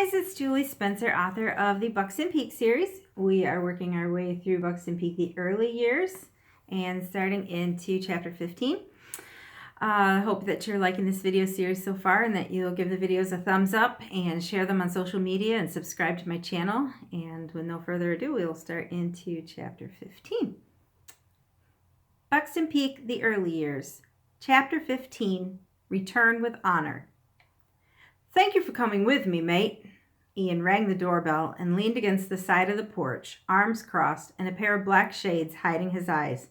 guys, it's Julie Spencer, author of the Buxton Peak series. We are working our way through Buxton Peak, the early years, and starting into chapter 15. I hope that you're liking this video series so far and that you'll give the videos a thumbs up and share them on social media and subscribe to my channel. And with no further ado, we'll start into chapter 15. Buxton Peak, the early years. Chapter 15, Return with Honor. "Thank you for coming with me, mate." Ian rang the doorbell and leaned against the side of the porch, arms crossed and a pair of black shades hiding his eyes.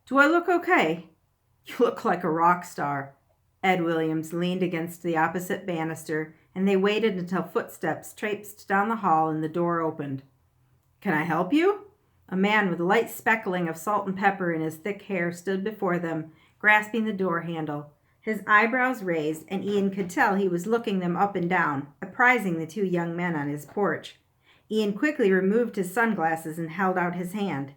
"Do I look okay?" "You look like a rock star." Ed Williams leaned against the opposite banister, and they waited until footsteps traipsed down the hall and the door opened. "Can I help you?" A man with a light speckling of salt and pepper in his thick hair stood before them, grasping the door handle. His eyebrows raised, and Ian could tell he was looking them up and down, apprising the two young men on his porch. Ian quickly removed his sunglasses and held out his hand.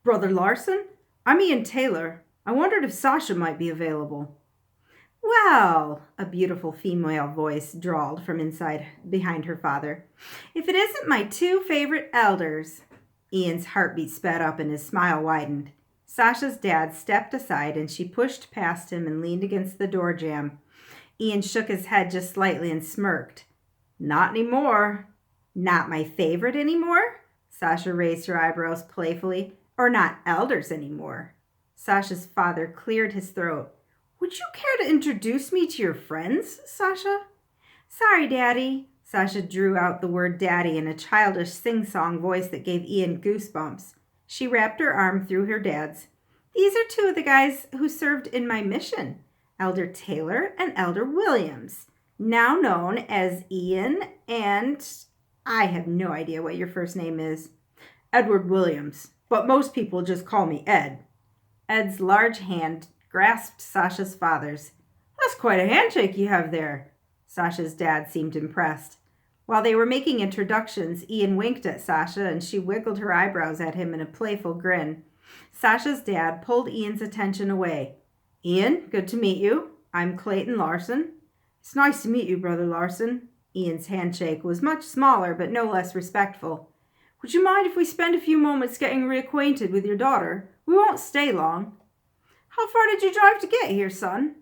"Brother Larson? I'm Ian Taylor. I wondered if Sasha might be available." "Well," a beautiful female voice drawled from inside behind her father, "if it isn't my two favorite elders." Ian's heartbeat sped up and his smile widened. Sasha's dad stepped aside and she pushed past him and leaned against the door jamb. Ian shook his head just slightly and smirked. "Not anymore." "Not my favorite anymore?" Sasha raised her eyebrows playfully. "Or not elders anymore?" Sasha's father cleared his throat. "Would you care to introduce me to your friends, Sasha?" "Sorry, Daddy." Sasha drew out the word daddy in a childish sing-song voice that gave Ian goosebumps. She wrapped her arm through her dad's. "These are two of the guys who served in my mission, Elder Taylor and Elder Williams, now known as Ian and... I have no idea what your first name is." "Edward Williams, but most people just call me Ed." Ed's large hand grasped Sasha's father's. "That's quite a handshake you have there." Sasha's dad seemed impressed. While they were making introductions, Ian winked at Sasha and she wiggled her eyebrows at him in a playful grin. Sasha's dad pulled Ian's attention away. "Ian, good to meet you. I'm Clayton Larson." "It's nice to meet you, Brother Larson." Ian's handshake was much smaller but no less respectful. "Would you mind if we spend a few moments getting reacquainted with your daughter? We won't stay long." "How far did you drive to get here, son?"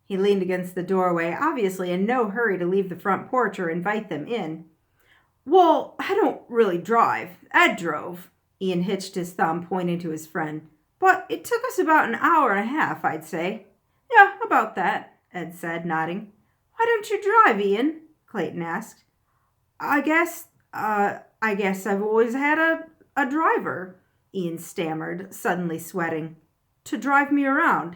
He leaned against the doorway, obviously in no hurry to leave the front porch or invite them in. "Well, I don't really drive. Ed drove." Ian hitched his thumb, pointing to his friend. "But it took us about an hour and a half, I'd say." "Yeah, about that," Ed said, nodding. "Why don't you drive, Ian?" Clayton asked. I guess I've always had a driver," Ian stammered, suddenly sweating. "To drive me around."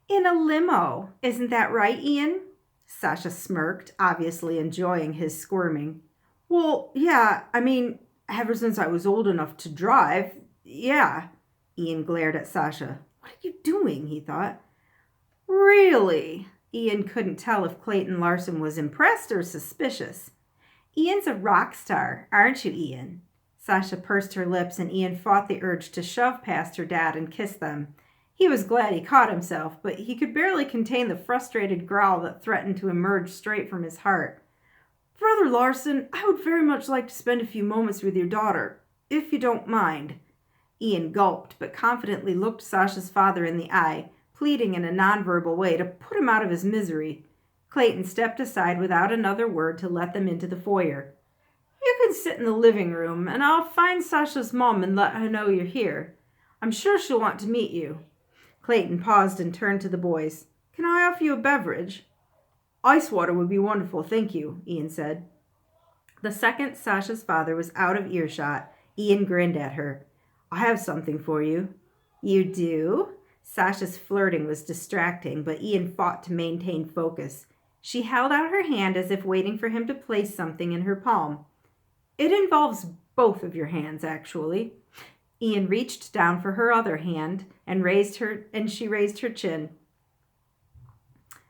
"In a limo, isn't that right, Ian?" Sasha smirked, obviously enjoying his squirming. "Well, yeah, I mean, ever since I was old enough to drive, yeah." Ian glared at Sasha. "What are you doing?" he thought. "Really?" Ian couldn't tell if Clayton Larson was impressed or suspicious. "Ian's a rock star, aren't you, Ian?" Sasha pursed her lips and Ian fought the urge to shove past her dad and kiss them. He was glad he caught himself, but he could barely contain the frustrated growl that threatened to emerge straight from his heart. "Brother Larson, I would very much like to spend a few moments with your daughter, if you don't mind." Ian gulped, but confidently looked Sasha's father in the eye, pleading in a nonverbal way to put him out of his misery. Clayton stepped aside without another word to let them into the foyer. "You can sit in the living room, and I'll find Sasha's mom and let her know you're here. I'm sure she'll want to meet you." Clayton paused and turned to the boys. "Can I offer you a beverage?" "Ice water would be wonderful, thank you," Ian said. The second Sasha's father was out of earshot, Ian grinned at her. "I have something for you." "You do?" Sasha's flirting was distracting, but Ian fought to maintain focus. She held out her hand as if waiting for him to place something in her palm. "It involves both of your hands, actually." Ian reached down for her other hand and she raised her chin.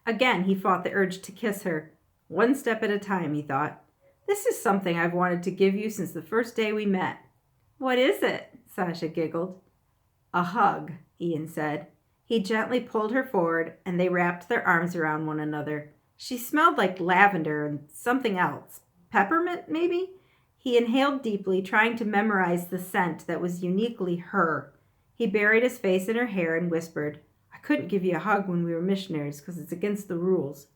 Again, he fought the urge to kiss her. One step at a time, he thought. "This is something I've wanted to give you since the first day we met." "What is it?" Sasha giggled. "A hug," Ian said. He gently pulled her forward, and they wrapped their arms around one another. She smelled like lavender and something else, Peppermint, maybe? He inhaled deeply, trying to memorize the scent that was uniquely her. He buried his face in her hair and whispered, I couldn't give you a hug when we were missionaries because it's against the rules.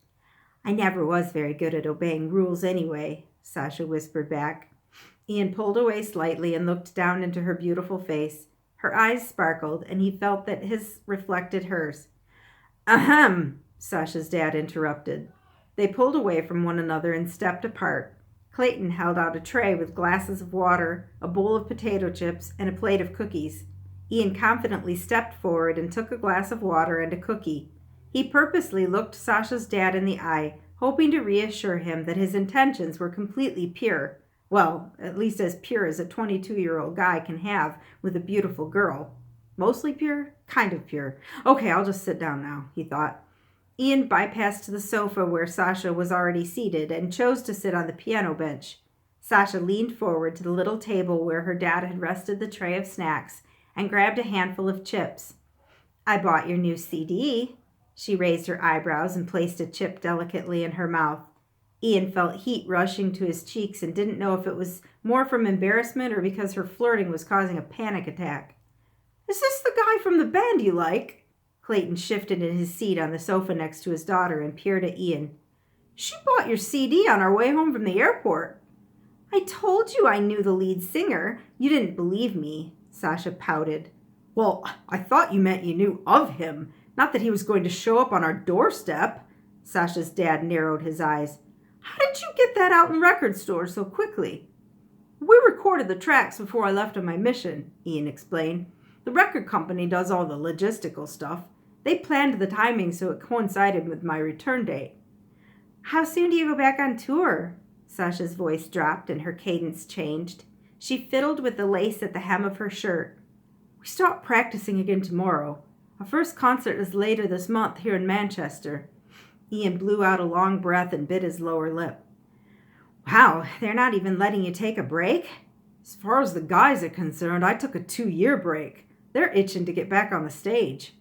I never was very good at obeying rules anyway, Sasha whispered back. Ian pulled away slightly and looked down into her beautiful face. Her eyes sparkled, and he felt that his reflected hers. Ahem, Sasha's dad interrupted. They pulled away from one another and stepped apart. Clayton held out a tray with glasses of water, a bowl of potato chips, and a plate of cookies. Ian confidently stepped forward and took a glass of water and a cookie. He purposely looked Sasha's dad in the eye, hoping to reassure him that his intentions were completely pure. Well, at least as pure as a 22-year-old guy can have with a beautiful girl. Mostly pure? Kind of pure. Okay, I'll just sit down now, he thought. Ian bypassed the sofa where Sasha was already seated and chose to sit on the piano bench. Sasha leaned forward to the little table where her dad had rested the tray of snacks and grabbed a handful of chips. I bought your new CD. She raised her eyebrows and placed a chip delicately in her mouth. Ian felt heat rushing to his cheeks and didn't know if it was more from embarrassment or because her flirting was causing a panic attack. Is this the guy from the band you like? Clayton shifted in his seat on the sofa next to his daughter and peered at Ian. She bought your CD on our way home from the airport. I told you I knew the lead singer. You didn't believe me, Sasha pouted. Well, I thought you meant you knew of him, not that he was going to show up on our doorstep. Sasha's dad narrowed his eyes. How did you get that out in record stores so quickly? We recorded the tracks before I left on my mission, Ian explained. The record company does all the logistical stuff. They planned the timing so it coincided with my return date. How soon do you go back on tour? Sasha's voice dropped and her cadence changed. She fiddled with the lace at the hem of her shirt. We start practicing again tomorrow. Our first concert is later this month here in Manchester. Ian blew out a long breath and bit his lower lip. Wow, they're not even letting you take a break? As far as the guys are concerned, I took a 2-year break. They're itching to get back on the stage.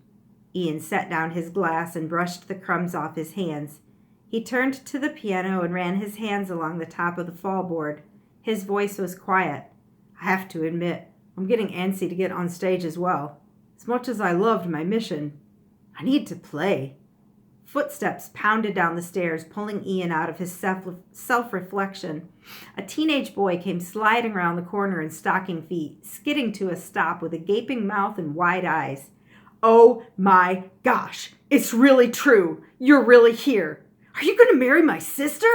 Ian set down his glass and brushed the crumbs off his hands. He turned to the piano and ran his hands along the top of the fallboard. His voice was quiet. I have to admit, I'm getting antsy to get on stage as well. As much as I loved my mission, I need to play. Footsteps pounded down the stairs, pulling Ian out of his self-reflection. A teenage boy came sliding around the corner in stocking feet, skidding to a stop with a gaping mouth and wide eyes. Oh my gosh, it's really true. You're really here. Are you going to marry my sister?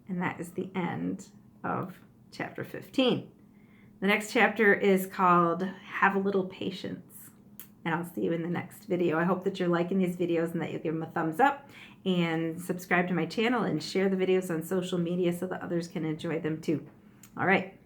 And that is the end of chapter 15. The next chapter is called Have a Little Patience. And I'll see you in the next video. I hope that you're liking these videos and that you'll give them a thumbs up and subscribe to my channel and share the videos on social media so that others can enjoy them too. All right.